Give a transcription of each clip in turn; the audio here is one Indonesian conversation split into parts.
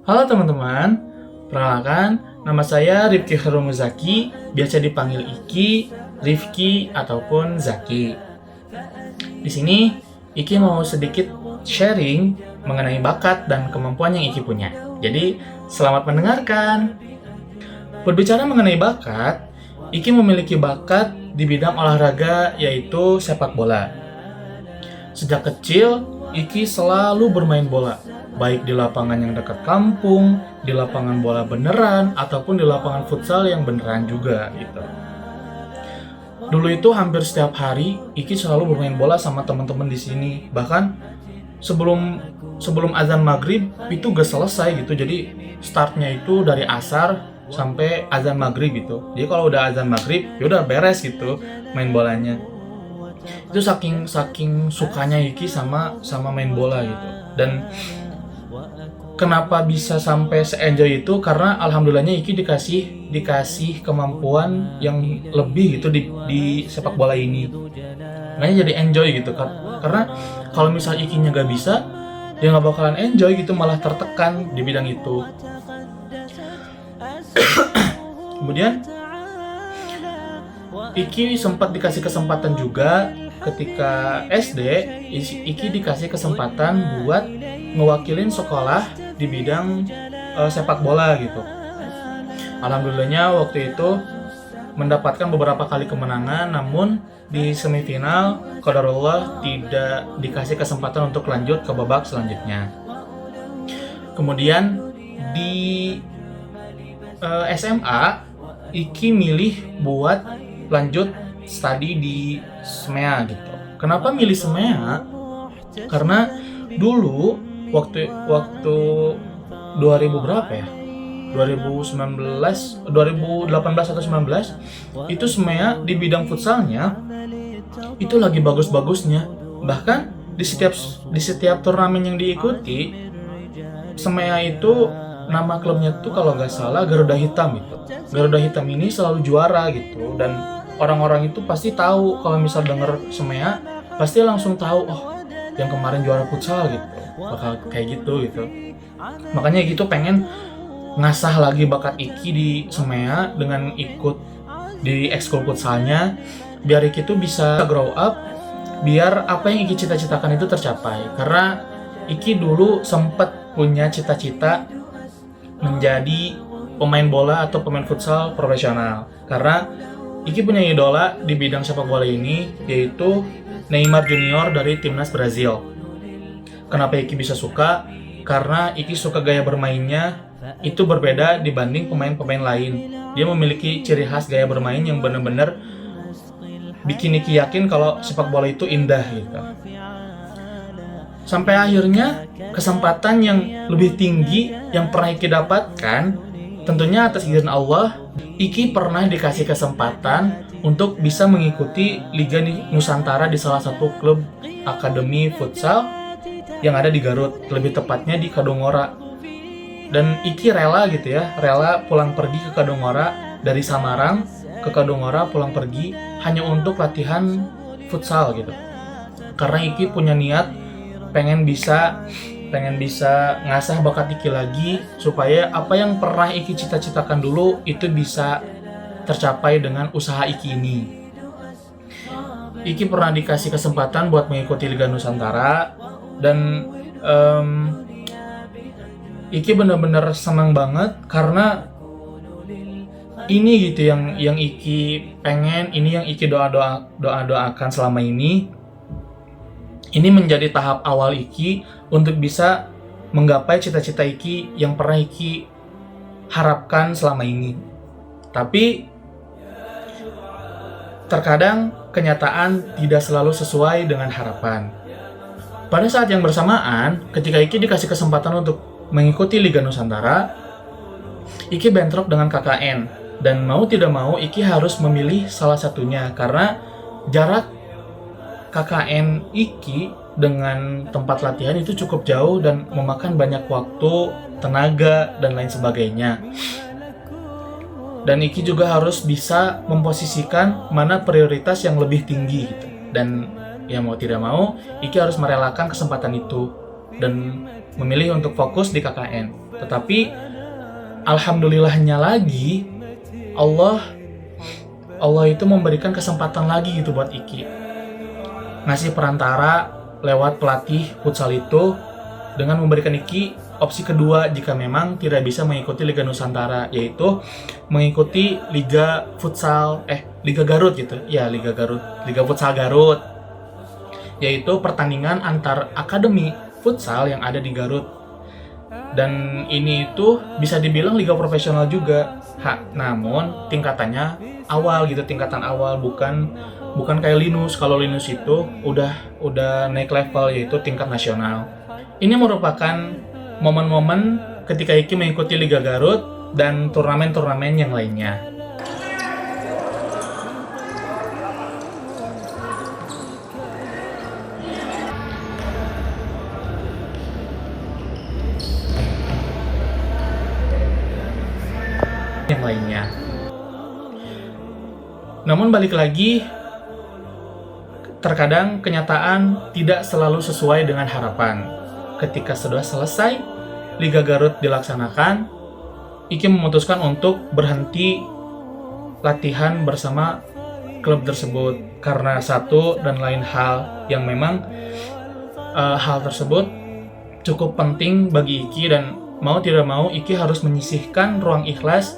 Halo teman-teman, perkenalkan nama saya Rifki Harumuzaki, biasa dipanggil Iki, Rifki ataupun Zaki. Di sini Iki mau sedikit sharing mengenai bakat dan kemampuan yang Iki punya. Jadi, selamat mendengarkan. Berbicara mengenai bakat, Iki memiliki bakat di bidang olahraga yaitu sepak bola. Sejak kecil, Iki selalu bermain bola, baik di lapangan yang dekat kampung, di lapangan bola beneran, ataupun di lapangan futsal yang beneran juga gitu. Dulu itu hampir setiap hari Iki selalu bermain bola sama teman-teman di sini. Bahkan sebelum sebelum azan maghrib itu gak selesai gitu. Jadi startnya itu dari asar sampai azan maghrib gitu. Jadi kalau udah azan maghrib, ya udah beres gitu main bolanya. Itu saking sukanya Iki sama main bola gitu. Dan kenapa bisa sampai se-enjoy itu karena alhamdulillahnya Iki dikasih kemampuan yang lebih gitu di sepak bola ini. Makanya jadi enjoy gitu kan. Karena kalau misal Ikinya gak bisa, dia nggak bakalan enjoy gitu, malah tertekan di bidang itu. Kemudian Iki sempat dikasih kesempatan juga ketika SD. Iki dikasih kesempatan buat ngewakilin sekolah di bidang sepak bola gitu. Alhamdulillahnya waktu itu mendapatkan beberapa kali kemenangan, namun di semifinal qadarullah tidak dikasih kesempatan untuk lanjut ke babak selanjutnya. Kemudian di SMA Iki milih buat lanjut studi di SMEA gitu. Kenapa milih SMEA? Karena dulu waktu 2000 berapa ya? 2019, 2018 atau 19 itu SMEA di bidang futsalnya itu lagi bagus-bagusnya. Bahkan di setiap turnamen yang diikuti, SMEA itu nama klubnya tuh kalau nggak salah Garuda Hitam gitu. Garuda Hitam ini selalu juara gitu, dan orang-orang itu pasti tahu kalau misal denger SMEA pasti langsung tahu, oh yang kemarin juara futsal gitu, bakal kayak gitu. Makanya gitu pengen ngasah lagi bakat Iki di SMEA dengan ikut di ekskul futsalnya, biar Iki tuh bisa grow up, biar apa yang Iki cita-citakan itu tercapai. Karena Iki dulu sempet punya cita-cita menjadi pemain bola atau pemain futsal profesional. Karena Iki punya idola di bidang sepak bola ini, yaitu Neymar Junior dari timnas Brazil. Kenapa Iki bisa suka? Karena Iki suka gaya bermainnya itu berbeda dibanding pemain-pemain lain. Dia memiliki ciri khas gaya bermain yang benar-benar bikin Iki yakin kalau sepak bola itu indah gitu. Sampai akhirnya kesempatan yang lebih tinggi yang pernah Iki dapatkan, tentunya atas izin Allah, Iki pernah dikasih kesempatan untuk bisa mengikuti Liga Nusantara di salah satu klub akademi futsal yang ada di Garut, lebih tepatnya di Kadungora. Dan Iki rela gitu ya, rela pulang pergi ke Kadungora, dari Samarang ke Kadungora pulang pergi hanya untuk latihan futsal gitu. Karena Iki punya niat pengen bisa ngasah bakat Iki lagi, supaya apa yang pernah Iki cita-citakan dulu itu bisa tercapai dengan usaha Iki ini. Iki pernah dikasih kesempatan buat mengikuti Liga Nusantara, dan Iki benar-benar senang banget karena ini gitu yang Iki pengen, ini yang Iki doakan selama ini. Ini menjadi tahap awal Iki untuk bisa menggapai cita-cita Iki yang pernah Iki harapkan selama ini. Tapi terkadang kenyataan tidak selalu sesuai dengan harapan. Pada saat yang bersamaan, ketika Iki dikasih kesempatan untuk mengikuti Liga Nusantara, Iki bentrok dengan KKN. Dan mau tidak mau Iki harus memilih salah satunya karena jarak KKN Iki dengan tempat latihan itu cukup jauh dan memakan banyak waktu, tenaga, dan lain sebagainya. Dan Iki juga harus bisa memposisikan mana prioritas yang lebih tinggi gitu. Dan ya mau tidak mau, Iki harus merelakan kesempatan itu dan memilih untuk fokus di KKN. Tetapi alhamdulillahnya lagi, Allah itu memberikan kesempatan lagi gitu buat Iki, ngasih perantara lewat pelatih futsal itu, dengan memberikan Iki opsi kedua jika memang tidak bisa mengikuti Liga Nusantara, yaitu mengikuti Liga Garut gitu ya, Liga Futsal Garut, yaitu pertandingan antar akademi futsal yang ada di Garut. Dan ini itu bisa dibilang liga profesional juga, namun tingkatan awal, bukan kayak Linus. Kalau Linus itu udah naik level, yaitu tingkat nasional. Ini merupakan momen-momen ketika Iki mengikuti Liga Garut dan turnamen-turnamen yang lainnya. Namun balik lagi, terkadang kenyataan tidak selalu sesuai dengan harapan. Ketika sudah selesai Liga Garut dilaksanakan, Iki memutuskan untuk berhenti latihan bersama klub tersebut karena satu dan lain hal yang memang hal tersebut cukup penting bagi Iki, dan mau tidak mau Iki harus menyisihkan ruang ikhlas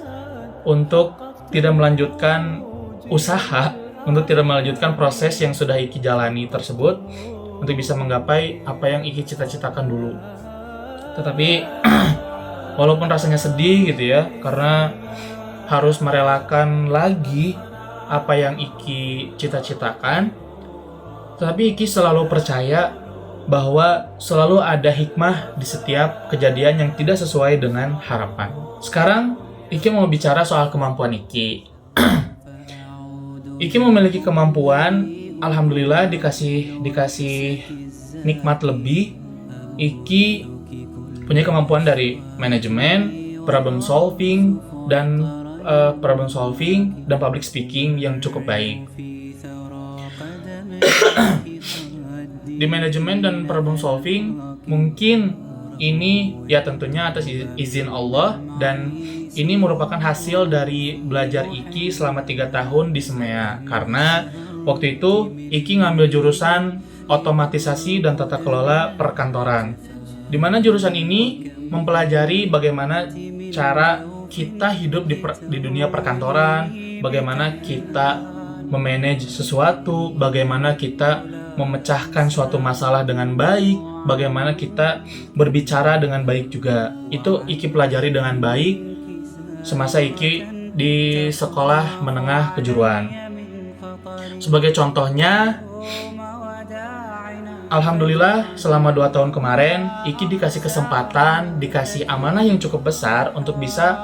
untuk tidak melanjutkan usaha, untuk tidak melanjutkan proses yang sudah Iki jalani tersebut, untuk bisa menggapai apa yang Iki cita-citakan dulu. Tetapi walaupun rasanya sedih gitu ya, karena harus merelakan lagi apa yang Iki cita-citakan, tetapi Iki selalu percaya bahwa selalu ada hikmah di setiap kejadian yang tidak sesuai dengan harapan. Sekarang Iki mau bicara soal kemampuan Iki. Iki memiliki kemampuan, alhamdulillah dikasih nikmat lebih. Iki punya kemampuan dari manajemen, problem solving dan public speaking yang cukup baik. Di manajemen dan problem solving mungkin ini ya tentunya atas izin Allah, dan ini merupakan hasil dari belajar Iki selama 3 tahun di SEMEA. Karena waktu itu Iki ngambil jurusan otomatisasi dan tata kelola perkantoran, di mana jurusan ini mempelajari bagaimana cara kita hidup di dunia perkantoran, bagaimana kita memanage sesuatu, bagaimana kita memecahkan suatu masalah dengan baik, bagaimana kita berbicara dengan baik juga. Itu Iki pelajari dengan baik semasa Iki di sekolah menengah kejuruan. Sebagai contohnya, alhamdulillah selama 2 tahun kemarin Iki dikasih kesempatan, dikasih amanah yang cukup besar untuk bisa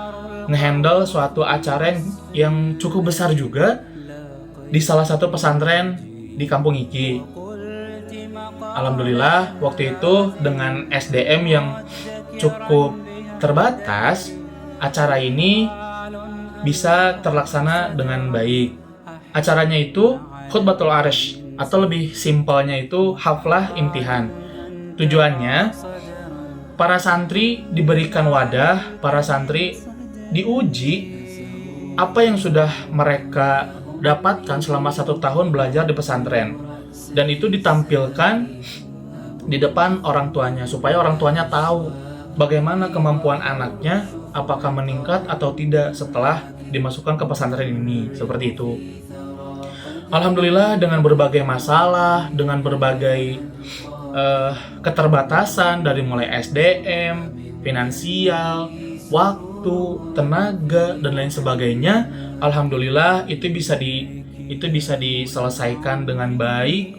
ngehandle suatu acara yang cukup besar juga di salah satu pesantren di kampung Iki. Alhamdulillah waktu itu dengan SDM yang cukup terbatas, acara ini bisa terlaksana dengan baik. Acaranya itu khutbatul arsh, atau lebih simpelnya itu haflah imtihan. Tujuannya, para santri diberikan wadah, para santri diuji apa yang sudah mereka dapatkan selama 1 tahun belajar di pesantren, dan itu ditampilkan di depan orang tuanya supaya orang tuanya tahu bagaimana kemampuan anaknya, apakah meningkat atau tidak setelah dimasukkan ke pesantren ini, seperti itu. Alhamdulillah dengan berbagai masalah, dengan berbagai keterbatasan dari mulai SDM, finansial, waktu, tenaga dan lain sebagainya, alhamdulillah itu bisa diselesaikan dengan baik,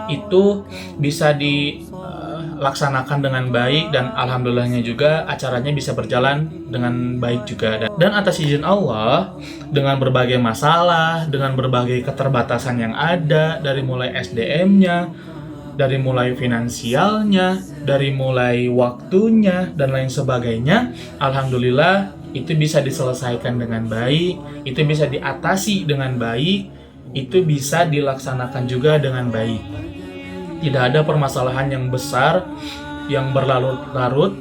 itu bisa dilaksanakan dengan baik, dan alhamdulillahnya juga acaranya bisa berjalan dengan baik juga. Dan atas izin Allah, dengan berbagai masalah, dengan berbagai keterbatasan yang ada, dari mulai SDM-nya, dari mulai finansialnya, dari mulai waktunya dan lain sebagainya, alhamdulillah itu bisa diselesaikan dengan baik, itu bisa diatasi dengan baik, itu bisa dilaksanakan juga dengan baik. Tidak ada permasalahan yang besar yang berlarut-larut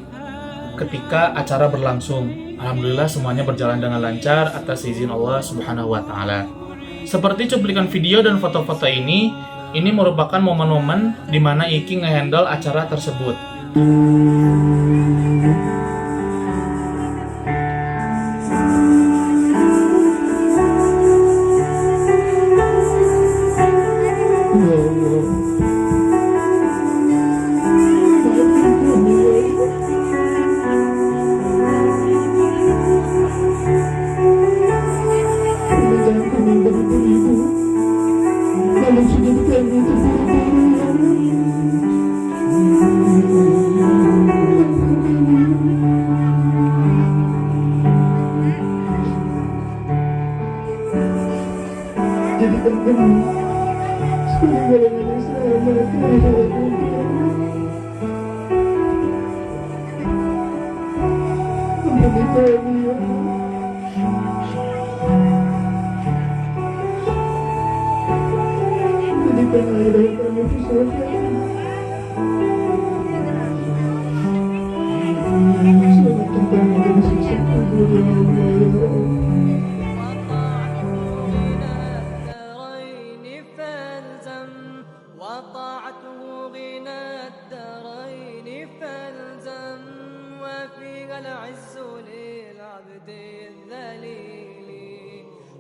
ketika acara berlangsung. Alhamdulillah semuanya berjalan dengan lancar atas izin Allah Subhanahu wa taala. Seperti cuplikan video dan foto-foto ini merupakan momen-momen di mana Iki ngehandle acara tersebut.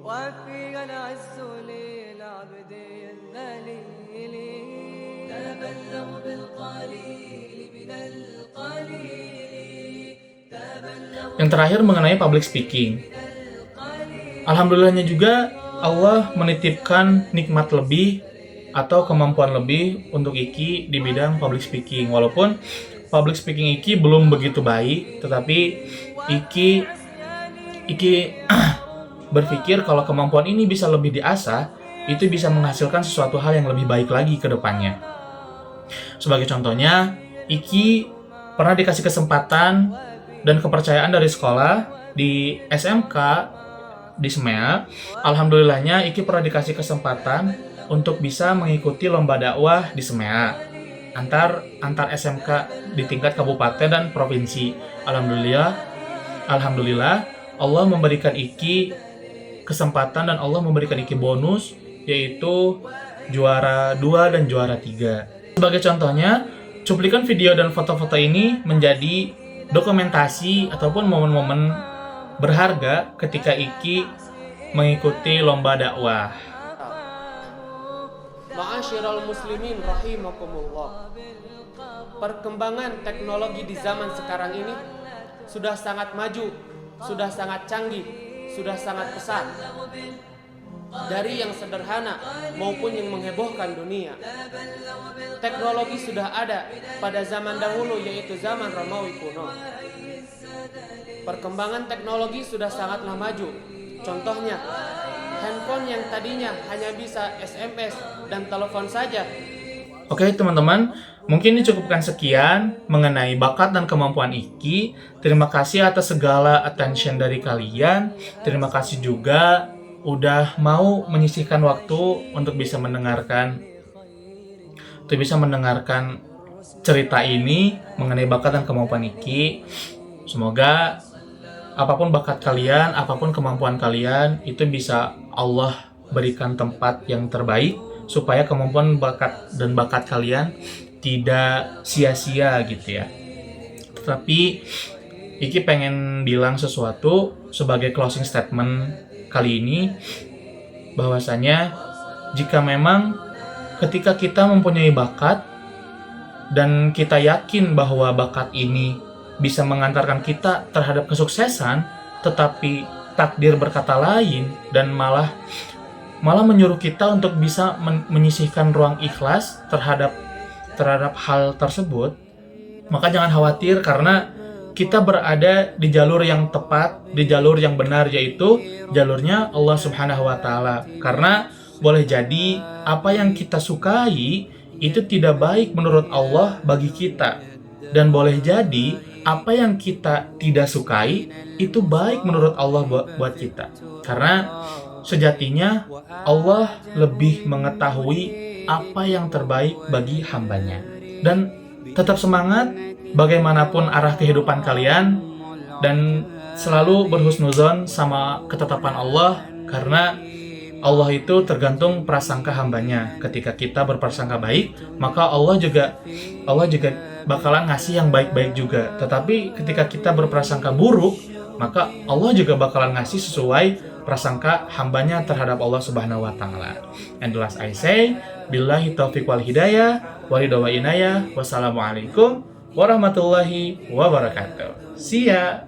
وفيها العز للعبد الذليل تبلغ بالقليل من القليل. Yang terakhir mengenai public speaking. Alhamdulillahnya juga Allah menitipkan nikmat lebih atau kemampuan lebih untuk Iki di bidang public speaking. Walaupun public speaking Iki belum begitu baik, tetapi Iki berpikir kalau kemampuan ini bisa lebih diasah, itu bisa menghasilkan sesuatu hal yang lebih baik lagi ke depannya. Sebagai contohnya, Iki pernah dikasih kesempatan dan kepercayaan dari sekolah di SMK di SMEA. Alhamdulillahnya Iki pernah dikasih kesempatan untuk bisa mengikuti lomba dakwah di SMEA antar SMK di tingkat kabupaten dan provinsi. Alhamdulillah Allah memberikan Iki kesempatan dan Allah memberikan Iki bonus, yaitu juara 2 dan juara 3. Sebagai contohnya, cuplikan video dan foto-foto ini menjadi dokumentasi ataupun momen-momen berharga ketika Iki mengikuti lomba dakwah. Ma'asyiral muslimin rahimakumullah. Perkembangan teknologi di zaman sekarang ini sudah sangat maju, sudah sangat canggih, sudah sangat pesat. Dari yang sederhana maupun yang menghebohkan dunia, teknologi sudah ada pada zaman dahulu, yaitu zaman Romawi kuno. Perkembangan teknologi sudah sangatlah maju. Contohnya, handphone yang tadinya hanya bisa SMS dan telepon saja. Oke teman-teman, mungkin dicukupkan sekian mengenai bakat dan kemampuan Iki. Terima kasih atas segala attention dari kalian. Terima kasih juga udah mau menyisihkan waktu untuk bisa mendengarkan cerita ini mengenai bakat dan kemampuan Iki. Semoga apapun bakat kalian, apapun kemampuan kalian, itu bisa Allah berikan tempat yang terbaik supaya kemampuan bakat kalian tidak sia-sia gitu ya. Tetapi Iki pengen bilang sesuatu sebagai closing statement kali ini, bahwasanya jika memang ketika kita mempunyai bakat dan kita yakin bahwa bakat ini bisa mengantarkan kita terhadap kesuksesan, tetapi takdir berkata lain dan malah menyuruh kita untuk bisa menyisihkan ruang ikhlas terhadap hal tersebut, maka jangan khawatir karena kita berada di jalur yang tepat, di jalur yang benar, yaitu jalurnya Allah Subhanahu wa taala. Karena boleh jadi apa yang kita sukai itu tidak baik menurut Allah bagi kita, dan boleh jadi apa yang kita tidak sukai itu baik menurut Allah buat kita. Karena sejatinya Allah lebih mengetahui apa yang terbaik bagi hambanya. Dan tetap semangat bagaimanapun arah kehidupan kalian, dan selalu berhusnuzon sama ketetapan Allah, karena Allah itu tergantung prasangka hambanya. Ketika kita berprasangka baik, maka Allah juga bakalan ngasih yang baik-baik juga. Tetapi ketika kita berprasangka buruk, maka Allah juga bakalan ngasih sesuai prasangka hambanya terhadap Allah Subhanahu wa Ta'ala. And the last I say, billahi taufiq wal hidayah, waridha wa inayah, wassalamualaikum warahmatullahi wabarakatuh. See ya.